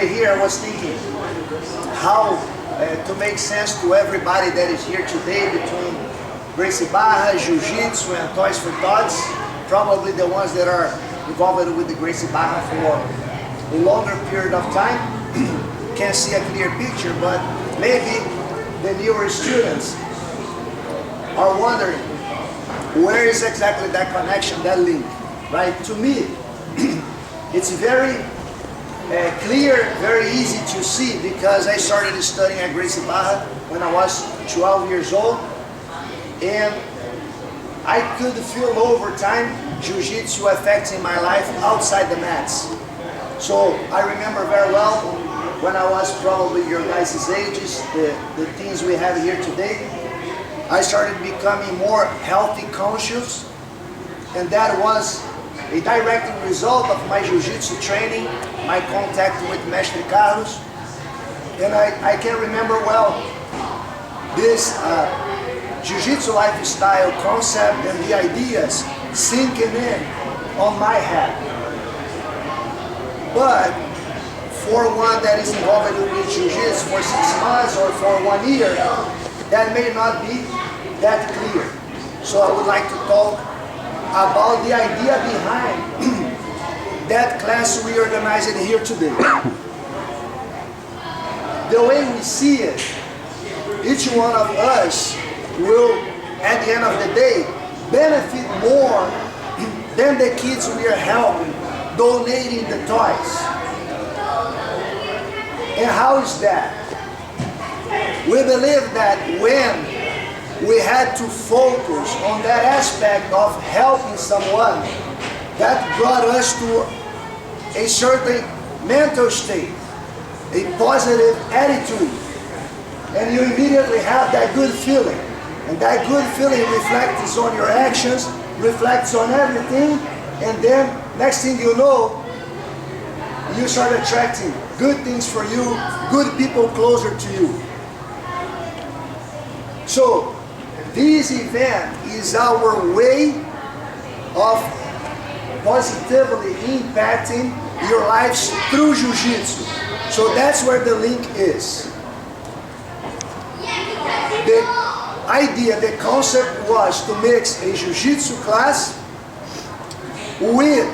way here, I was thinking how to make sense to everybody that is here today between Gracie Barra, Jiu-Jitsu, and Tots for Tots. Probably the ones that are involved with the Gracie Barra for a longer period of time can't see a clear picture, but maybe the newer students are wondering where is exactly that connection, that link, right? To me, it's very clear, very easy to see, because I started studying at Gracie Barra when I was 12 years old, and I could feel over time Jiu-Jitsu affecting my life outside the mats. So I remember very well when I was probably your guys' ages, the things we have here today, I started becoming more healthy conscious, and that was a direct result of my Jiu-Jitsu training, my contact with Mestre Carlos. And I can remember well this Jiu-Jitsu lifestyle concept and the ideas sinking in on my head. But for one that is involved with Jiu-Jitsu for 6 months or for 1 year, that may not be that clear. So I would like to talk about the idea behind that class we organized here today. The way we see it, each one of us will, at the end of the day, benefit more than the kids we are helping, donating the toys. And how is that? We believe that when we had to focus on that aspect of helping someone, that brought us to a certain mental state, a positive attitude, and you immediately have that good feeling. And that good feeling reflects on your actions, reflects on everything, and then next thing you know, you start attracting good things for you, good people closer to you. So this event is our way of positively impacting your lives through Jiu-Jitsu. So that's where the link is. The idea, the concept was to mix a Jiu-Jitsu class with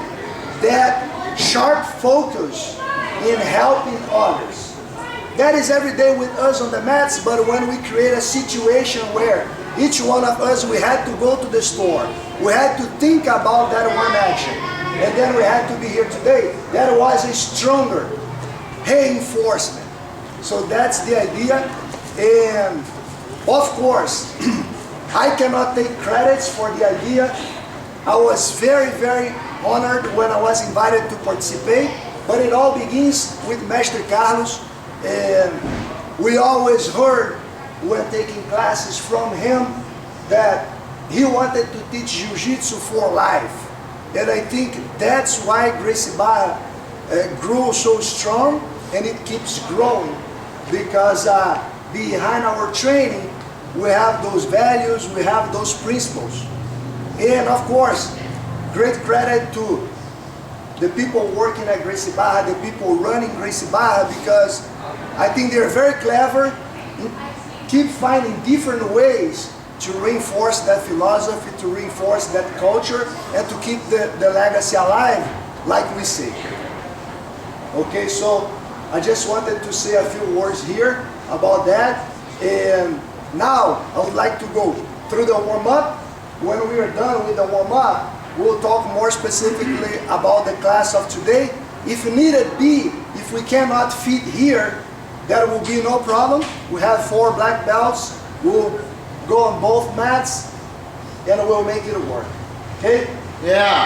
that sharp focus in helping others. That is every day with us on the mats, but when we create a situation where each one of us, we had to go to the store, we had to think about that one action, and then we had to be here today, that was a stronger reinforcement. So that's the idea, and of course, I cannot take credits for the idea. I was very, very honored when I was invited to participate, but it all begins with Mestre Carlos, and we always heard when taking classes from him that he wanted to teach Jiu-Jitsu for life. And I think that's why Gracie Barra grew so strong, and it keeps growing, because behind our training we have those values, we have those principles. And of course, great credit to the people working at Gracie Barra, the people running Gracie Barra, because I think they're very clever, keep finding different ways to reinforce that philosophy, to reinforce that culture, and to keep the legacy alive, like we say. Okay, so I just wanted to say a few words here about that, and now I would like to go through the warm-up. When we are done with the warm-up, we'll talk more specifically about the class of today. If needed be, if we cannot fit here, that will be no problem. We have 4 black belts. We'll go on both mats, and we'll make it work. Okay? Yeah.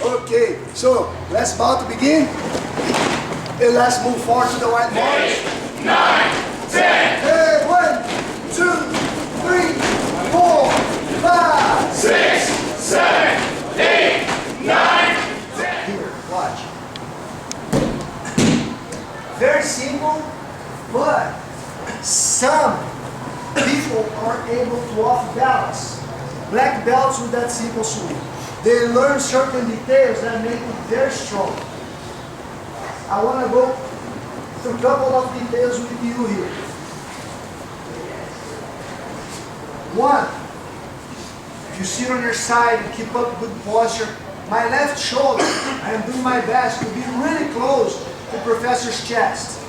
Okay, so let's about to begin. And let's move forward to the whiteboard. 8, 9, 10. Hey, 1, 2, 3, 4, 5, 6, 7, 8, 9, 10. Here, watch. Very simple, but some people are able to off balance. Black belts with that simple swing. they learn certain details that make it very strong. I want to go through a couple of details with you here. One, if you sit on your side and keep up good posture, my left shoulder, I am doing my best to be really close to Professor's chest.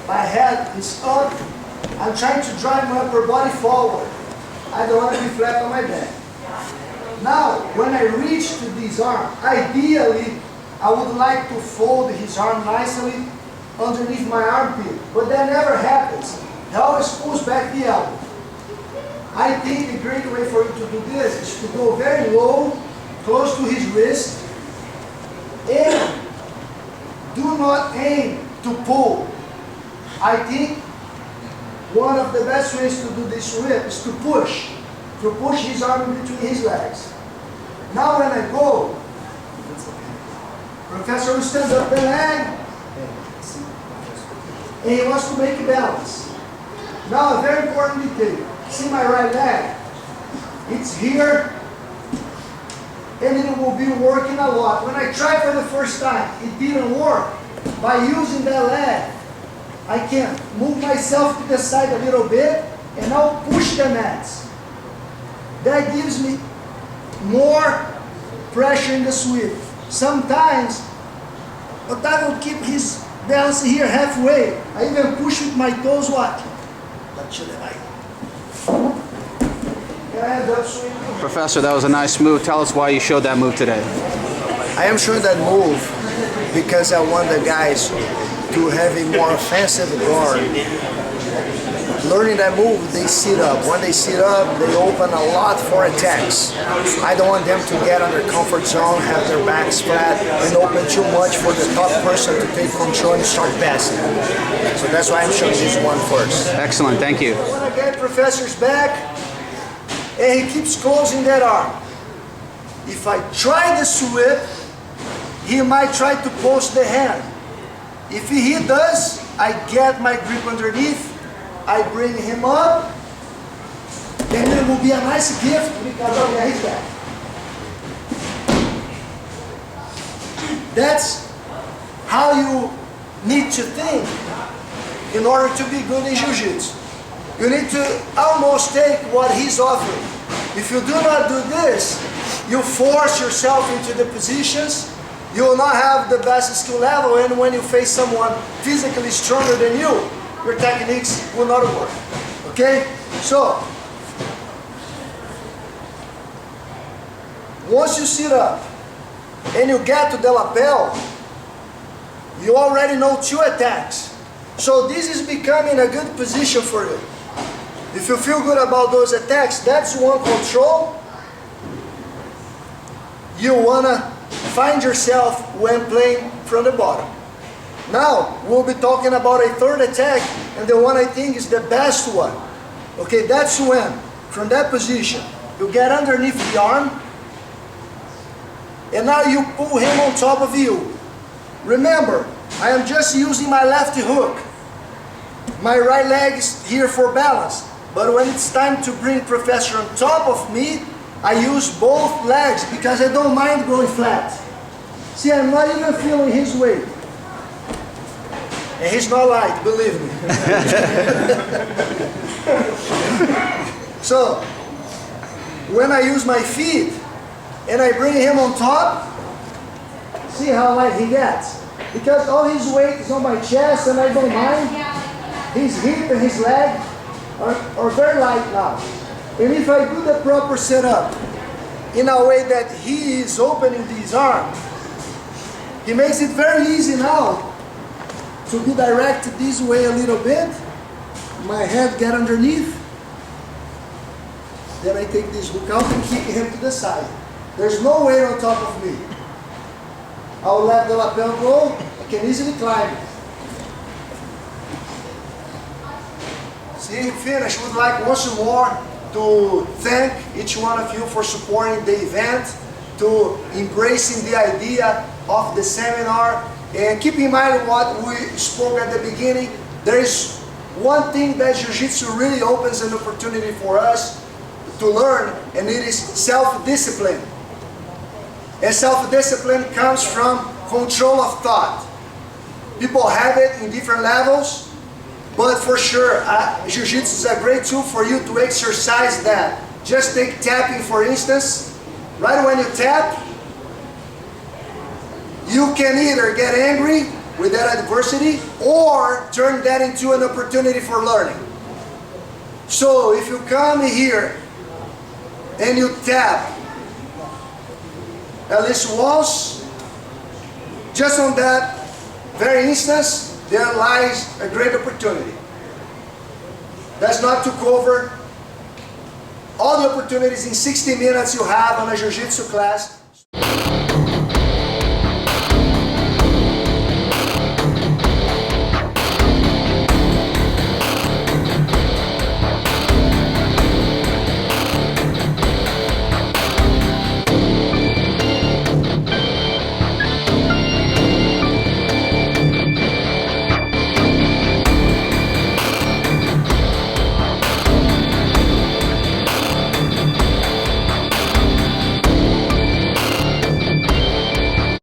My head is up. I'm trying to drive my upper body forward. I don't want to be flat on my back. Now, when I reach to this arm, ideally, I would like to fold his arm nicely underneath my armpit, but that never happens. He always pulls back the elbow. I think a great way for you to do this is to go very low, close to his wrist, and do not aim to pull. I think one of the best ways to do this with is to push his arm between his legs. Now when I go, Professor will stand up the leg, and he wants to make a balance. Now a very important detail. See my right leg? It's here, and it will be working a lot. When I tried for the first time, it didn't work. By using that leg, I can move myself to the side a little bit, and I'll push the mats. That gives me more pressure in the sweep. Sometimes, but I will keep his balance here halfway. I even push with my toes, what? Can I have that sweep? Professor, that was a nice move. Tell us why you showed that move today. I am showing that move because I want the guys to have a more offensive guard. Learning that move, they sit up. When they sit up, they open a lot for attacks. I don't want them to get on their comfort zone, have their backs flat, and open too much for the top person to take control and start passing. So that's why I'm showing this one first. Excellent, thank you. I want to get Professor's back, and he keeps closing that arm. If I try the sweep, he might try to post the hand. If he does, I get my grip underneath, I bring him up, and it will be a nice gift because I'll get his back. That's how you need to think in order to be good in Jiu-Jitsu. You need to almost take what he's offering. If you do not do this, you force yourself into the positions. You will not have the best skill level, and when you face someone physically stronger than you, your techniques will not work. Okay? So, once you sit up and you get to the lapel, you already know two attacks. So this is becoming a good position for you. If you feel good about those attacks, that's one control. You wanna find yourself when playing from the bottom. Now, we'll be talking about a third attack, and the one I think is the best one. Okay, that's when, from that position, you get underneath the arm, and now you pull him on top of you. Remember, I am just using my left hook. My right leg is here for balance, but when it's time to bring Professor on top of me, I use both legs because I don't mind going flat. See, I'm not even feeling his weight. And he's not light, believe me. So, when I use my feet and I bring him on top, see how light he gets? Because all his weight is on my chest and I don't mind. His hip and his leg are very light now. And if I do the proper setup in a way that he is opening his arm, he makes it very easy now to be directed this way a little bit. My head get underneath. Then I take this hook out and kick him to the side. There's no weight on top of me. I'll let the lapel go. I can easily climb. See, finish. Would like once more to thank each one of you for supporting the event, to embracing the idea of the seminar. And keep in mind what we spoke at the beginning. There is one thing that Jiu-Jitsu really opens an opportunity for us to learn, and it is self-discipline. And self-discipline comes from control of thought. People have it in different levels, but for sure, Jiu-Jitsu is a great tool for you to exercise that. Just take tapping, for instance. Right when you tap, you can either get angry with that adversity or turn that into an opportunity for learning. So if you come here and you tap at least once, just on that very instance, there lies a great opportunity. That's not to cover all the opportunities in 60 minutes you have on a Jiu-Jitsu class